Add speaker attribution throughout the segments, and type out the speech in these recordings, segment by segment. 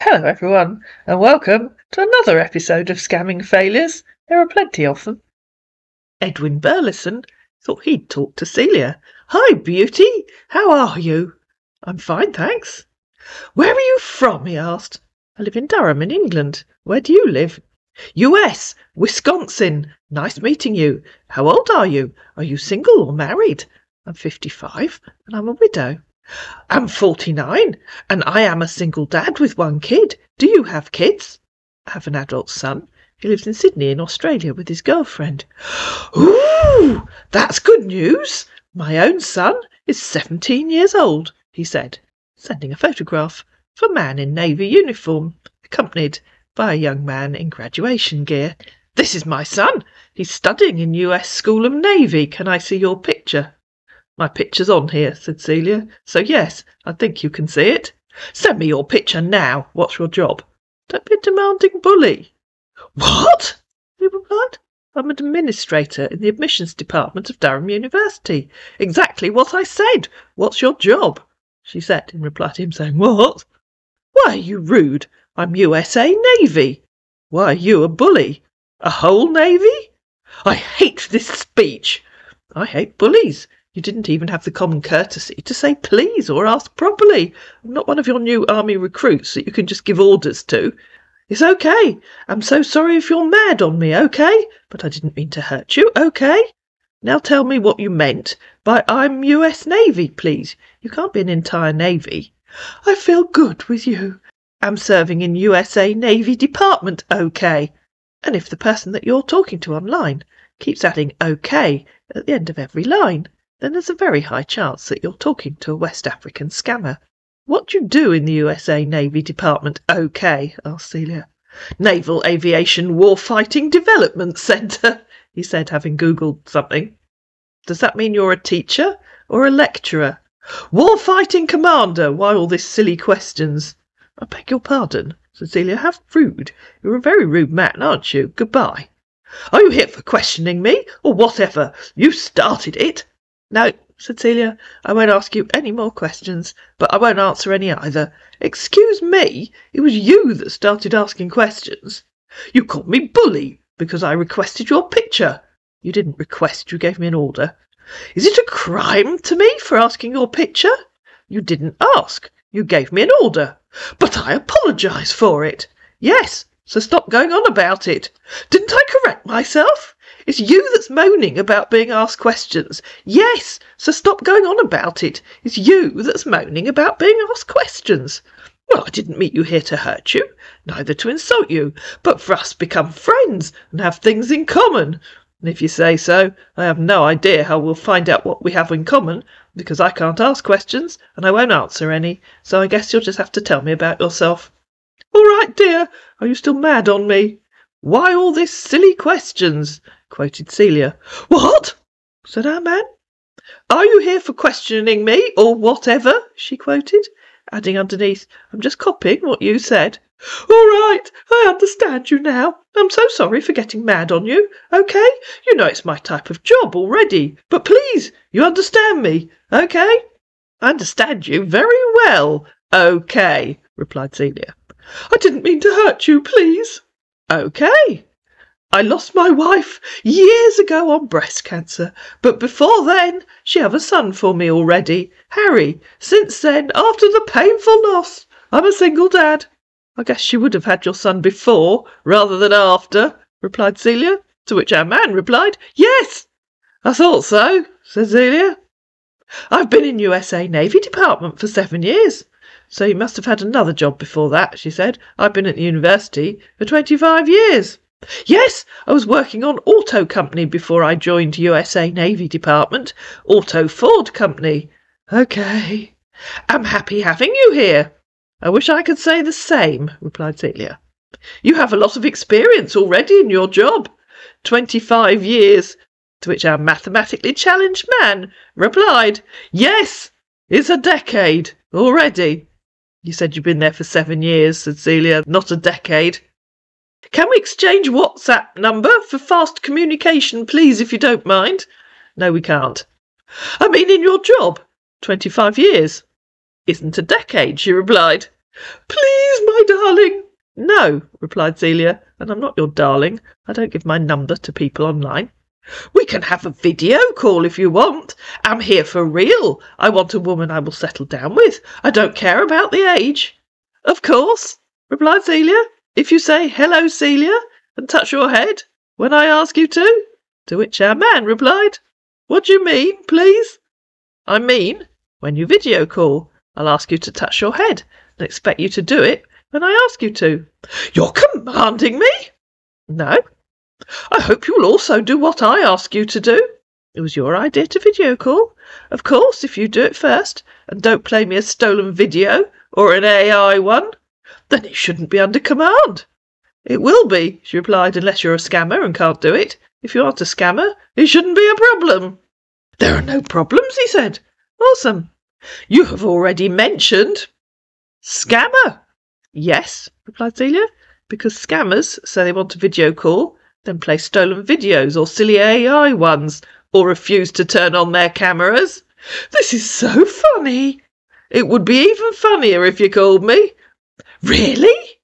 Speaker 1: Hello everyone, and welcome to another episode of Scamming Failures. There are plenty of them. Edwin Burleson thought he'd talk to Celia. "Hi, beauty! How are you?" "I'm fine, thanks." "Where are you from?" he asked. "I live in Durham in England. Where do you live?" "US, Wisconsin. Nice meeting you. How old are you? Are you single or married?" "I'm 55 and I'm a widow." "I'm 49 and I am a single dad with one kid. Do you have kids?" "I have an adult son. He lives in Sydney in Australia with his girlfriend." "Ooh, that's good news. My own son is 17 years old," he said, sending a photograph of a man in navy uniform, accompanied by a young man in graduation gear. "This is my son. He's studying in US School of Navy. Can I see your picture?" "My picture's on here," said Celia, "so yes, I think you can see it." "Send me your picture now. What's your job?" "Don't be a demanding bully." "What?" he replied. "I'm an administrator in the admissions department of Durham University." "Exactly what I said. What's your job?" she said in reply to him saying, "What?" "Why are you rude? I'm USA Navy." "Why are you a bully? A whole Navy?" "I hate this speech." "I hate bullies. You didn't even have the common courtesy to say please or ask properly. I'm not one of your new army recruits that you can just give orders to." "It's okay. I'm so sorry if you're mad on me, okay? But I didn't mean to hurt you, okay? Now tell me what you meant by I'm US Navy, please. You can't be an entire Navy." "I feel good with you. I'm serving in USA Navy Department, okay?" And if the person that you're talking to online keeps adding okay at the end of every line, then there's a very high chance that you're talking to a West African scammer. "What do you do in the USA Navy Department, okay?" asked Celia. "Naval Aviation Warfighting Development Centre," he said, having Googled something. "Does that mean you're a teacher or a lecturer?" "Warfighting Commander. Why all these silly questions?" "I beg your pardon," said Celia. "How rude. You're a very rude man, aren't you? Goodbye." "Are you here for questioning me or whatever? You started it." "No," said Celia, "I won't ask you any more questions, but I won't answer any either." "Excuse me, it was you that started asking questions." "You called me bully because I requested your picture." "You didn't request, you gave me an order." "Is it a crime to me for asking your picture?" "You didn't ask, you gave me an order." "But I apologise for it." "Yes, so stop going on about it." "Didn't I correct myself? It's you that's moaning about being asked questions." "Yes, so stop going on about it. It's you that's moaning about being asked questions." "Well, I didn't meet you here to hurt you, neither to insult you, but for us to become friends and have things in common. And if you say so, I have no idea how we'll find out what we have in common, because I can't ask questions and I won't answer any, so I guess you'll just have to tell me about yourself." "All right, dear. Are you still mad on me?" "Why all this silly questions?" quoted Celia. "What?" said our man. "Are you here for questioning me or whatever?" she quoted, adding underneath, "I'm just copying what you said." "All right, I understand you now. I'm so sorry for getting mad on you, okay? You know it's my type of job already, but please, you understand me, okay?" "I understand you very well, okay," replied Celia. "I didn't mean to hurt you, please." "Okay. I lost my wife years ago on breast cancer, but before then she had a son for me already, Harry. Since then, after the painful loss, I'm a single dad." "I guess she would have had your son before rather than after," replied Celia, to which our man replied, "Yes, I thought so," said Celia. "I've been in USA Navy Department for 7 years. "So you must have had another job before that," she said. "I've been at the university for 25 years. "Yes, I was working on Auto Company before I joined USA Navy Department. Auto Ford Company." "Okay." "I'm happy having you here." "I wish I could say the same," replied Celia. "You have a lot of experience already in your job." 25 years, to which our mathematically challenged man replied, "Yes, it's a decade already." "You said you've been there for 7 years," said Celia, "not a decade." "Can we exchange WhatsApp number for fast communication, please, if you don't mind?" "No, we can't." "I mean in your job. 25 years. Isn't a decade," she replied. "Please, my darling, No, replied Celia, and I'm not your darling. I don't give my number to people online. We can have a video call if you want. I'm here for real. I want a woman I will settle down with. I don't care about the age. Of course, replied Celia, if you say hello, Celia, and touch your head when I ask you to. To which our man replied, what do you mean, please? I mean, when you video call, I'll ask you to touch your head and expect you to do it when I ask you to. You're commanding me? No. I hope you will also do what I ask you to do. It was your idea to video call. Of course, if you do it first, and don't play me a stolen video or an AI one, then it shouldn't be under command. It will be, she replied, unless you're a scammer and can't do it. If you aren't a scammer, it shouldn't be a problem. There are no problems, he said. Awesome. You have already mentioned scammer. Yes, replied Celia, because scammers say they want a video call, then play stolen videos or silly AI ones, or refuse to turn on their cameras. This is so funny. It would be even funnier if you called me. Really?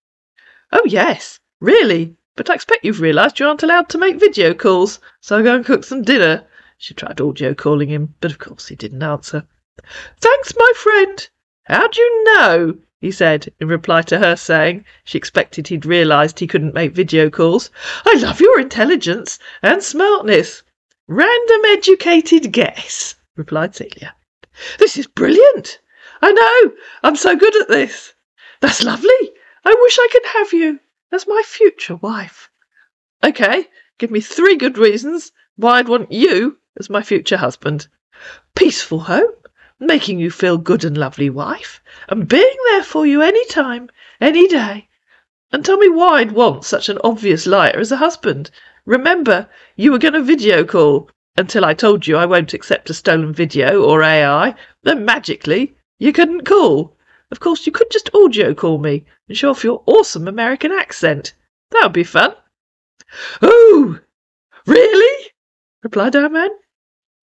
Speaker 1: Oh yes, really. But I expect you've realised you aren't allowed to make video calls, so I'll go and cook some dinner. She tried audio calling him, but of course he didn't answer. Thanks, my friend. How do you know? He said, in reply to her saying she expected he'd realised he couldn't make video calls. I love your intelligence and smartness. Random educated guess, replied Celia. This is brilliant. I know. I'm so good at this. That's lovely. I wish I could have you as my future wife. Okay, give me 3 good reasons why I'd want you as my future husband. Peaceful home, making you feel good and lovely wife, and being there for you any time, any day. And tell me why I'd want such an obvious liar as a husband. Remember, you were going to video call until I told you I won't accept a stolen video or AI. Then magically, you couldn't call. Of course, you could just audio call me and show off your awesome American accent. That would be fun. Oh, really? Replied our man.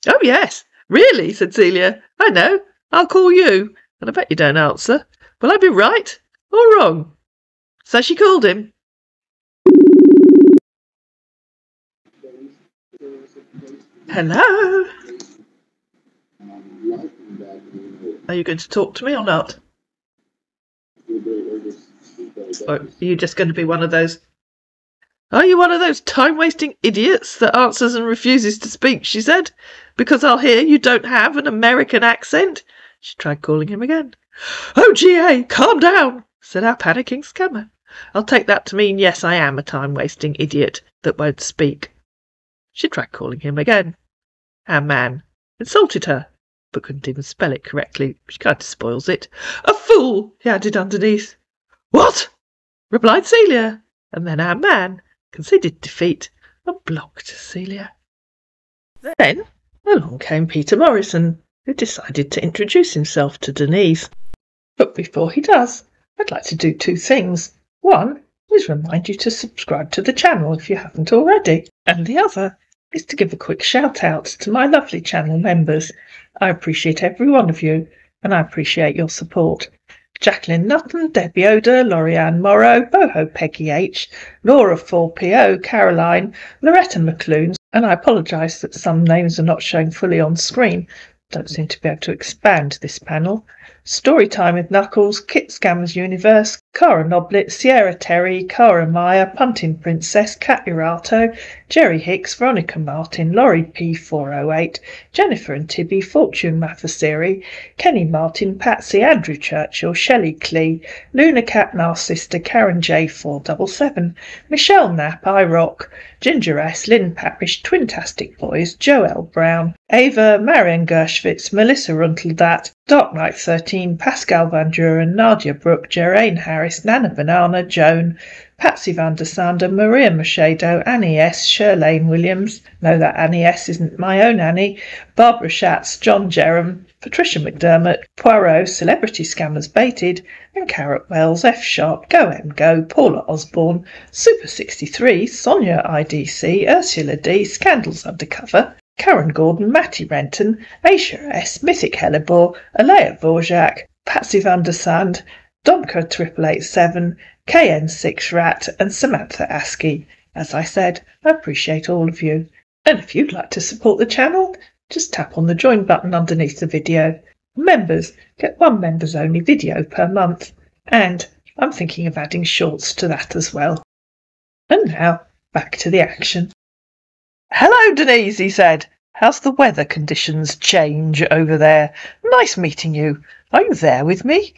Speaker 1: Oh, yes. Really, said Celia. I know. I'll call you. And I bet you don't answer. Will I be right or wrong? So she called him. Hello? Are you going to talk to me or not? Or are you just going to be one of those... Are you one of those time-wasting idiots that answers and refuses to speak, she said, because I'll hear you don't have an American accent? She tried calling him again. Oh, GA, calm down, said our panicking scammer. I'll take that to mean yes, I am a time-wasting idiot that won't speak. She tried calling him again. Our man insulted her, but couldn't even spell it correctly, which kind of spoils it. A fool, he added underneath. What? Replied Celia, and then our man conceded defeat and blocked Celia. Then along came Peter Morrison, who decided to introduce himself to Denise. But before he does, I'd like to do 2 things. One is remind you to subscribe to the channel if you haven't already, and the other is to give a quick shout out to my lovely channel members. I appreciate every one of you, and I appreciate your support. Jacqueline Nutton, Debbie Oda, Laurianne Morrow, Boho Peggy H, Laura 4PO, Caroline, Loretta McClune, and I apologise that some names are not showing fully on screen. Don't seem to be able to expand this panel. Storytime with Knuckles, Kit Scammers Universe, Cara Noblet, Sierra Terry, Cara Meyer, Punting Princess, Cat Irato, Jerry Hicks, Veronica Martin, Laurie P408, Jennifer and Tibby, Fortune Mathasiri, Kenny Martin, Patsy, Andrew Churchill, Shelley Clee, Luna Cat Narcista, Karen J477, Michelle Knapp, iRock, Ginger S, Lynn Parish, Twintastic Boys, Joelle Brown, Ava, Marion Gershwitz, Melissa Runteldat, Dark Knight 13, Pascal Van Duren, Nadia Brooke, Geraine Harris, Nana Banana, Joan, Patsy Van der Sander, Maria Machado, Annie S, Shirlane Williams, no, that Annie S isn't my own Annie, Barbara Schatz, John Jerram, Patricia McDermott, Poirot, Celebrity Scammers Baited, and Carrot Wells, F Sharp, Go M Go, Paula Osborne, Super 63, Sonia IDC, Ursula D, Scandals Undercover, Karen Gordon, Matty Renton, Aisha S, Mythic Hellebore, Alea Vorjak, Patsy van der Sand, Domka887, KN6Rat and Samantha ASCII. As I said, I appreciate all of you. And if you'd like to support the channel, just tap on the join button underneath the video. Members get one members only video per month, and I'm thinking of adding shorts to that as well. And now, back to the action. "Hello, Denise," he said. "How's the weather conditions change over there? Nice meeting you. Are you there with me?"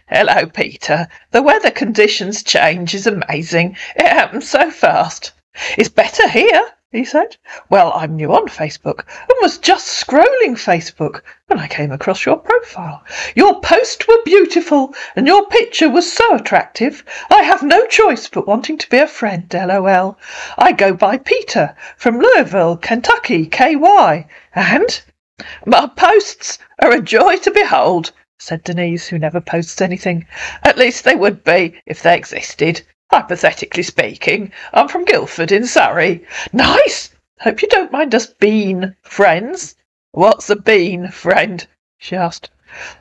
Speaker 1: "Hello, Peter. The weather conditions change is amazing. It happens so fast." "It's better here," he said. "Well, I'm new on Facebook and was just scrolling Facebook when I came across your profile. Your posts were beautiful and your picture was so attractive. I have no choice but wanting to be a friend, LOL. I go by Peter from Louisville, Kentucky, KY, and my posts are a joy to behold," said Denise, who never posts anything. "At least they would be if they existed. Hypothetically speaking, I'm from Guildford in Surrey." "Nice! Hope you don't mind us being friends." "What's a being friend?" she asked.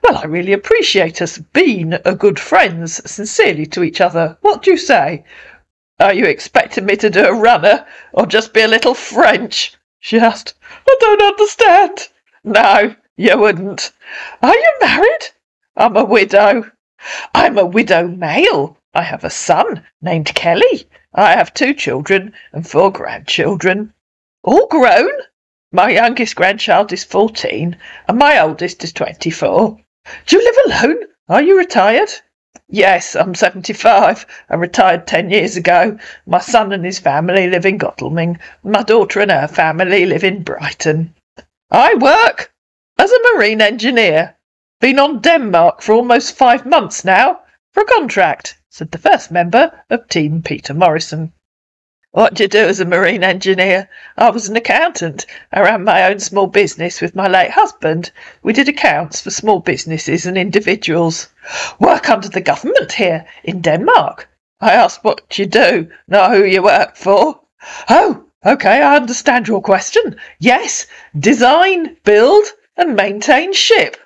Speaker 1: "Well, I really appreciate us being a good friends sincerely to each other. What do you say?" "Are you expecting me to do a runner or just be a little French?" she asked. "I don't understand." "No, you wouldn't." "Are you married?" "I'm a widow." "I'm a widow male. I have a son named Kelly. I have 2 children and 4 grandchildren." "All grown?" "My youngest grandchild is 14 and my oldest is 24. "Do you live alone? Are you retired?" "Yes, I'm 75. I retired 10 years ago. My son and his family live in Godalming. My daughter and her family live in Brighton." "I work as a marine engineer. Been on Denmark for almost 5 months now, for a contract," said the first member of Team Peter Morrison. "What do you do as a marine engineer?" "I was an accountant. I ran my own small business with my late husband. We did accounts for small businesses and individuals." "Work under the government here in Denmark?" "I asked what you do, not who you work for." "Oh, okay, I understand your question. Yes, design, build and maintain ship."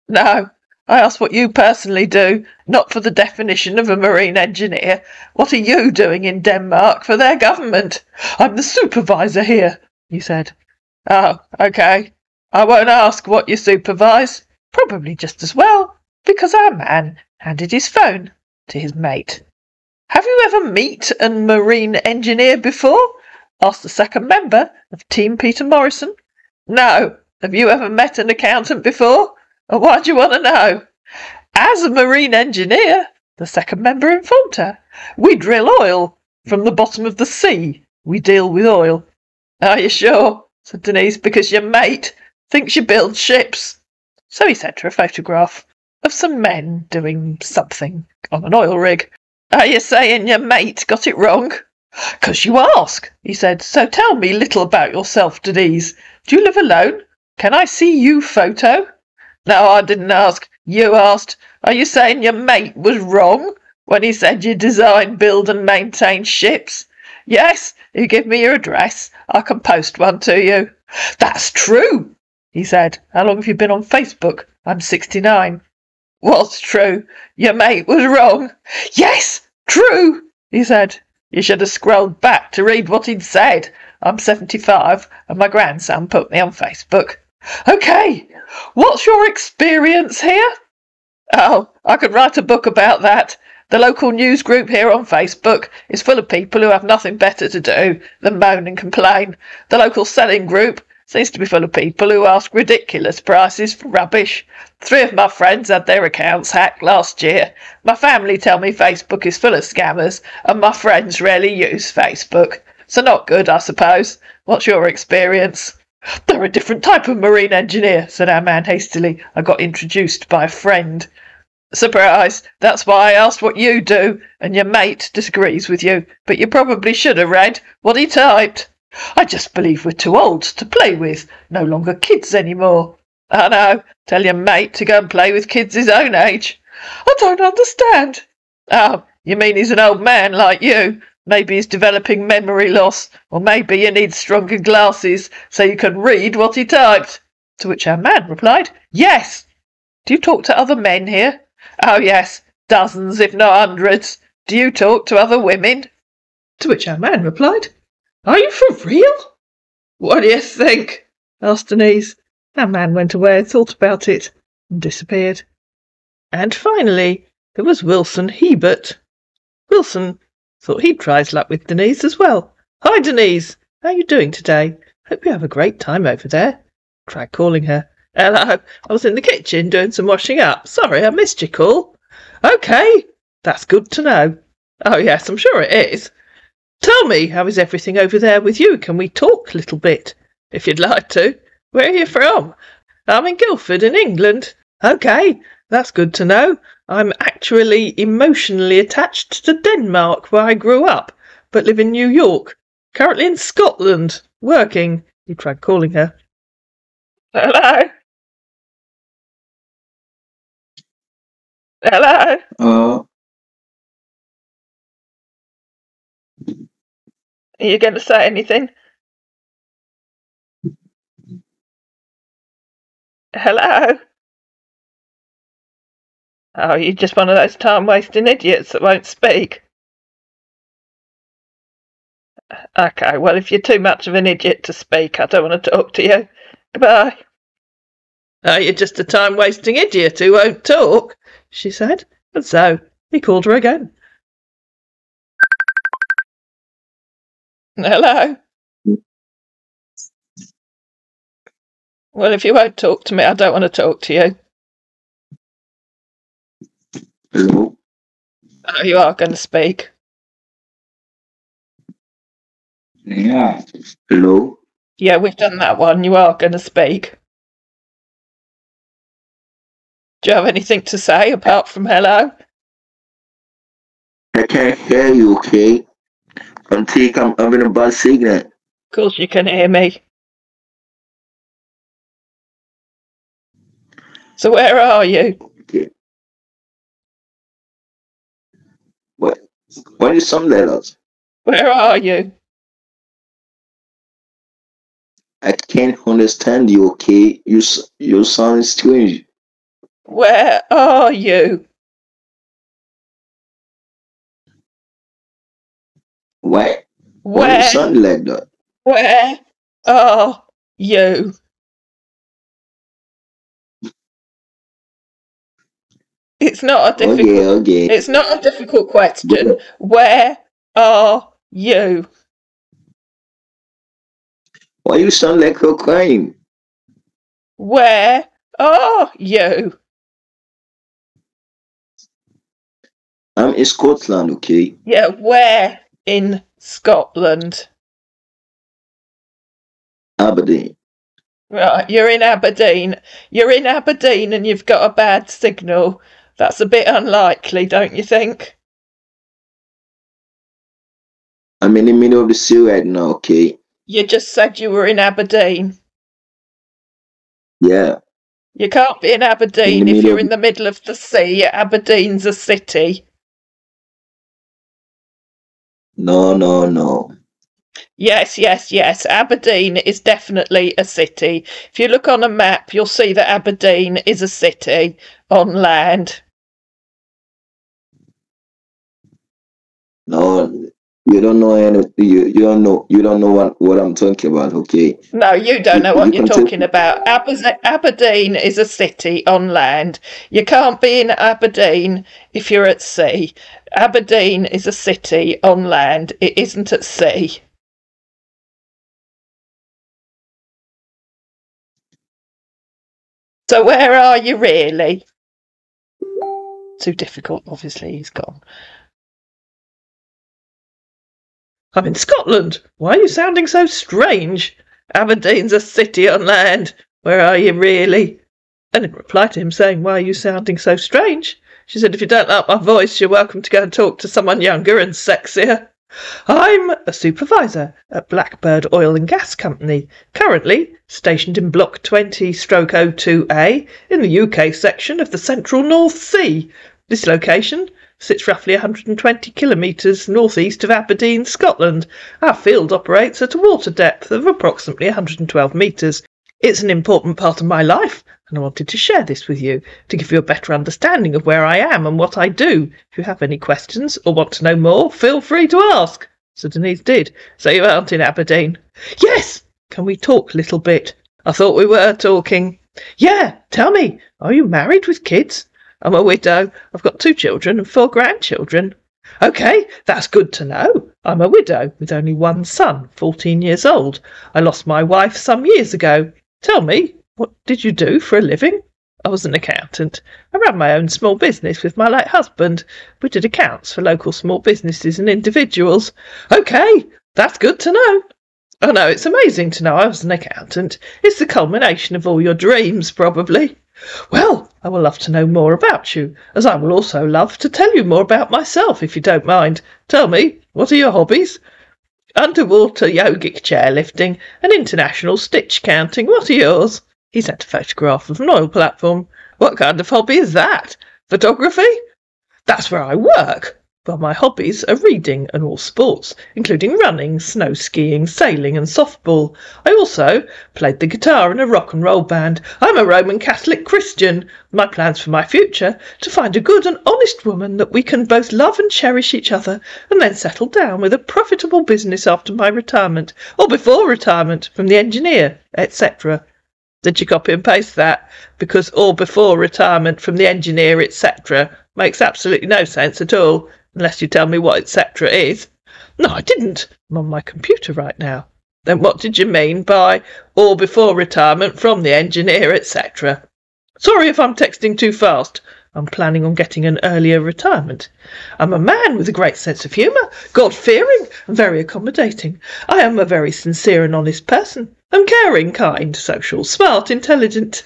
Speaker 1: "No, I asked what you personally do, not for the definition of a marine engineer. What are you doing in Denmark for their government?" "I'm the supervisor here," he said. "Oh, okay. I won't ask what you supervise. Probably just as well, because our man handed his phone to his mate." "Have you ever met a marine engineer before?" asked the second member of Team Peter Morrison. "No. Have you ever met an accountant before? And why do you want to know?" "As a marine engineer," the second member informed her, "we drill oil from the bottom of the sea. We deal with oil." "Are you sure?" said Denise, "because your mate thinks you build ships." So he sent her a photograph of some men doing something on an oil rig. "Are you saying your mate got it wrong?" "'Cause you ask," he said. "So tell me little about yourself, Denise. Do you live alone? Can I see you photo?" "No, I didn't ask. You asked. Are you saying your mate was wrong when he said you design, build and maintain ships?" "Yes, you give me your address. I can post one to you." "That's true," he said. "How long have you been on Facebook?" "I'm 69. "What's true? Your mate was wrong." "Yes, true," he said. "You should have scrolled back to read what he'd said. I'm 75 and my grandson put me on Facebook." "Okay, what's your experience here?" "Oh, I could write a book about that. The local news group here on Facebook is full of people who have nothing better to do than moan and complain. The local selling group seems to be full of people who ask ridiculous prices for rubbish. 3 of my friends had their accounts hacked last year. My family tell me Facebook is full of scammers and my friends rarely use Facebook. So not good, I suppose. What's your experience?" "They're a different type of marine engineer," said our man hastily. "I got introduced by a friend." "Surprise! That's why I asked what you do, and your mate disagrees with you, but you probably should have read what he typed." "I just believe we're too old to play with, no longer kids anymore." "I know. Tell your mate to go and play with kids his own age." "I don't understand." "Oh, you mean he's an old man like you? Maybe he's developing memory loss, or maybe you need stronger glasses so you can read what he typed." To which our man replied, "Yes." "Do you talk to other men here?" "Oh yes, Dozens, if not hundreds. Do you talk to other women? To which our man replied, Are you for real? What do you think? Asked Denise. Our man went away and thought about it and disappeared. And finally, there was Wilson Hebert. Wilson thought he'd try his luck with Denise as well. Hi, Denise. How are you doing today? Hope you have a great time over there. Tried calling her. Hello. I was in the kitchen doing some washing up. Sorry, I missed your call. OK. That's good to know. Oh, yes, I'm sure it is. Tell me, how is everything over there with you? Can we talk a little bit? If you'd like to. Where are you from? I'm in Guildford in England. OK, that's good to know. I'm actually emotionally attached to Denmark, where I grew up, but live in New York. Currently in Scotland, working. He tried calling her. Hello? Hello? Are you going to say anything? Hello? Oh, you're just one of those time-wasting idiots that won't speak. OK, well, if you're too much of an idiot to speak, I don't want to talk to you. Goodbye. Oh, you're just a time-wasting idiot who won't talk, she said. And so he called her again. Hello? Well, if you won't talk to me, I don't want to talk to you.
Speaker 2: Hello?
Speaker 1: Oh, you are going to speak.
Speaker 2: Yeah. Hello?
Speaker 1: Yeah, we've done that one. You are going to speak. Do you have anything to say apart from hello?
Speaker 2: I can't hear you, okay? I'm having a bad signal.
Speaker 1: Of course you can hear me. So where are you?
Speaker 2: Okay. What is some letters?
Speaker 1: Where are you?
Speaker 2: I can't understand you, okay? You sound strange.
Speaker 1: Where are you?
Speaker 2: Why? Why
Speaker 1: Where?
Speaker 2: you sound like that?
Speaker 1: Where are you? It's not a difficult.
Speaker 2: Okay.
Speaker 1: It's not a difficult question. Where are you?
Speaker 2: Why you sound like you're crying?
Speaker 1: Where are you?
Speaker 2: I'm in Scotland, okay?
Speaker 1: Yeah, where in Scotland?
Speaker 2: Aberdeen.
Speaker 1: Right, you're in Aberdeen. You're in Aberdeen and you've got a bad signal. That's a bit unlikely, don't you think?
Speaker 2: I'm in the middle of the sea right now, okay?
Speaker 1: You just said you were in Aberdeen.
Speaker 2: Yeah.
Speaker 1: You can't be in Aberdeen if you're in the middle of the sea. Aberdeen's a city.
Speaker 2: No.
Speaker 1: Yes. Aberdeen is definitely a city. If you look on a map, you'll see that Aberdeen is a city on land.
Speaker 2: No, you don't know anything. You don't know what I'm talking about, okay?
Speaker 1: No, you don't know what you're talking about. Aberdeen is a city on land. You can't be in Aberdeen if you're at sea. Aberdeen is a city on land. It isn't at sea. So where are you really? Too difficult, obviously, he's gone. I'm in Scotland. Why are you sounding so strange? Aberdeen's a city on land. Where are you really? And in reply to him saying, why are you sounding so strange? She said, if you don't like my voice, you're welcome to go and talk to someone younger and sexier. I'm a supervisor at Blackbird Oil and Gas Company, currently stationed in Block 20/02A in the UK section of the Central North Sea. This location sits roughly 120 kilometres northeast of Aberdeen, Scotland. Our field operates at a water depth of approximately 112 metres. It's an important part of my life, and I wanted to share this with you to give you a better understanding of where I am and what I do. If you have any questions or want to know more, feel free to ask. So Denise did. So you aren't in Aberdeen? Yes! Can we talk a little bit? I thought we were talking. Yeah, tell me, are you married with kids? I'm a widow. I've got 2 children and 4 grandchildren. OK, that's good to know. I'm a widow with only 1 son, 14 years old. I lost my wife some years ago. Tell me, what did you do for a living? I was an accountant. I ran my own small business with my late husband. We did accounts for local small businesses and individuals. OK, that's good to know. Oh no, it's amazing to know I was an accountant. It's the culmination of all your dreams, probably. Well, I will love to know more about you, as I will also love to tell you more about myself, if you don't mind. Tell me, what are your hobbies? Underwater yogic chairlifting and international stitch counting. What are yours? He sent a photograph of an oil platform. What kind of hobby is that? Photography? That's where I work. Well, my hobbies are reading and all sports, including running, snow skiing, sailing and softball. I also played the guitar in a rock and roll band. I'm a Roman Catholic Christian. My plans for my future, to find a good and honest woman that we can both love and cherish each other, and then settle down with a profitable business after my retirement, or before retirement, from the engineer, etc. Did you copy and paste that? Because or before retirement from the engineer, etc. makes absolutely no sense at all. Unless you tell me what etc. is. No, I didn't. I'm on my computer right now. Then what did you mean by or before retirement from the engineer, etc.? Sorry if I'm texting too fast. I'm planning on getting an earlier retirement. I'm a man with a great sense of humour, God-fearing and very accommodating. I am a very sincere and honest person. I'm caring, kind, social, smart, intelligent,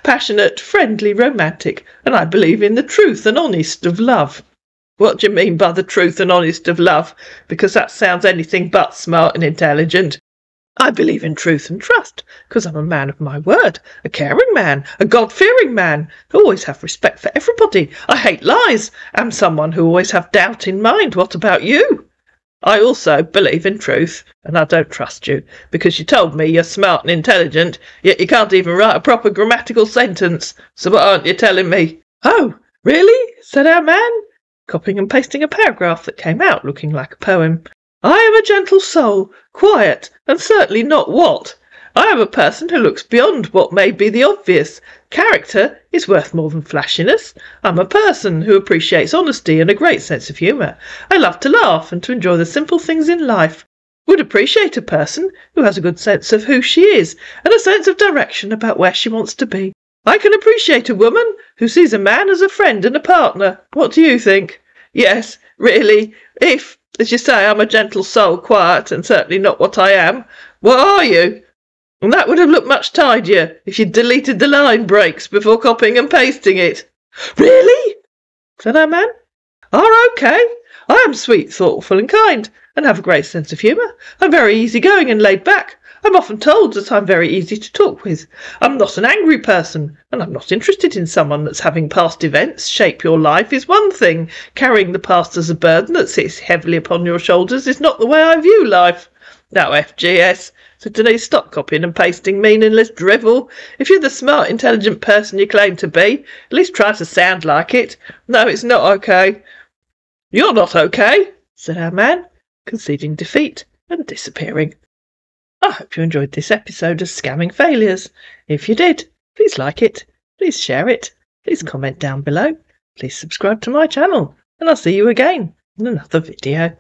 Speaker 1: passionate, friendly, romantic, and I believe in the truth and honest of love. What do you mean by the truth and honest of love? Because that sounds anything but smart and intelligent. I believe in truth and trust, because I'm a man of my word, a caring man, a God-fearing man, who always have respect for everybody. I hate lies. I'm someone who always have doubt in mind. What about you? I also believe in truth, and I don't trust you, because you told me you're smart and intelligent, yet you can't even write a proper grammatical sentence. So what aren't you telling me? Oh, really? Said our man, copying and pasting a paragraph that came out looking like a poem. I am a gentle soul, quiet, and certainly not what. I am a person who looks beyond what may be the obvious. Character is worth more than flashiness. I'm a person who appreciates honesty and a great sense of humour. I love to laugh and to enjoy the simple things in life. Would appreciate a person who has a good sense of who she is and a sense of direction about where she wants to be. I can appreciate a woman who sees a man as a friend and a partner. What do you think? Yes, really, if, as you say, I'm a gentle soul, quiet, and certainly not what I am, what are you? And that would have looked much tidier if you'd deleted the line breaks before copying and pasting it. Really? Said our man. OK. I am sweet, thoughtful, and kind, and have a great sense of humour. I'm very easygoing and laid back. I'm often told that I'm very easy to talk with. I'm not an angry person, and I'm not interested in someone that's having past events shape your life is one thing. Carrying the past as a burden that sits heavily upon your shoulders is not the way I view life. Now, FGS, so Denise, stop copying and pasting meaningless drivel. If you're the smart, intelligent person you claim to be, at least try to sound like it. No, it's not OK. You're not OK, said our man, conceding defeat and disappearing. I hope you enjoyed this episode of Scamming Failures. If you did, please like it, please share it, please comment down below, please subscribe to my channel, and I'll see you again in another video.